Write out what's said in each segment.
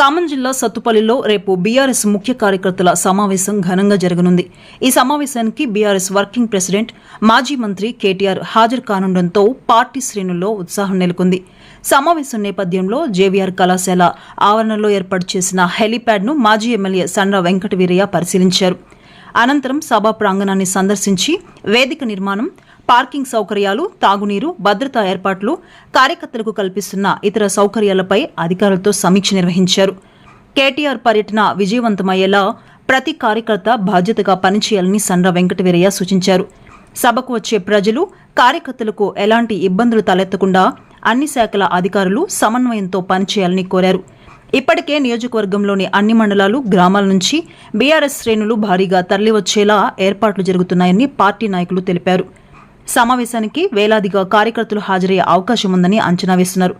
ఖమ్మం జిల్లా సత్తుపల్లిలో రేపు బీఆర్ఎస్ ముఖ్య కార్యకర్తల సమావేశం ఘనంగా జరగనుంది. ఈ సమావేశానికి బీఆర్ఎస్ వర్కింగ్ ప్రెసిడెంట్, మాజీ మంత్రి కేటీఆర్ హాజరు కానుండటంతో పార్టీ శ్రేణుల్లో ఉత్సాహం నెలకొంది. సమావేశం నేపథ్యంలో జేవీఆర్ కళాశాల ఆవరణలో ఏర్పాటు చేసిన హెలీప్యాడ్ను మాజీ ఎమ్మెల్యే సండ్ర వెంకటవీరయ్య పరిశీలించారు. అనంతరం సభా ప్రాంగణాన్ని సందర్శించి వేదిక నిర్మాణం, పార్కింగ్ సౌకర్యాలు, తాగునీరు, భద్రతా ఏర్పాట్లు, కార్యకర్తలకు కల్పిస్తున్న ఇతర సౌకర్యాలపై అధికారులతో సమీక్ష నిర్వహించారు. కేటీఆర్ పర్యటన విజయవంతమయ్యేలా ప్రతి కార్యకర్త బాధ్యతగా పనిచేయాలని సండ్ర వెంకటవీరయ్య సూచించారు. సభకు వచ్చే ప్రజలు, కార్యకర్తలకు ఎలాంటి ఇబ్బందులు తలెత్తకుండా అన్ని శాఖల అధికారులు సమన్వయంతో పనిచేయాలని కోరారు. ఇప్పటికే నియోజకవర్గంలోని అన్ని మండలాలు, గ్రామాల నుంచి బీఆర్ఎస్ శ్రేణులు భారీగా తరలివచ్చేలా ఏర్పాట్లు జరుగుతున్నాయని పార్టీ నాయకులు తెలిపారు. సమావేశానికి వేలాదిగా కార్యకర్తలు హాజరయ్యే అవకాశం ఉందని అంచనా వేస్తున్నారు.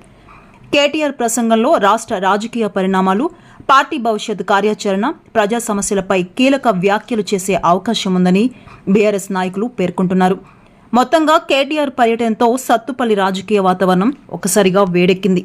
కేటీఆర్ ప్రసంగంలో రాష్ట్ర రాజకీయ పరిణామాలు, పార్టీ భవిష్యత్ కార్యాచరణ, ప్రజా సమస్యలపై కీలక వ్యాఖ్యలు చేసే అవకాశం ఉందని బీఆర్ఎస్ నాయకులు పేర్కొంటున్నారు. మొత్తంగా కేటీఆర్ పర్యటనతో సత్తుపల్లి రాజకీయ వాతావరణం ఒకసారిగా వేడెక్కింది.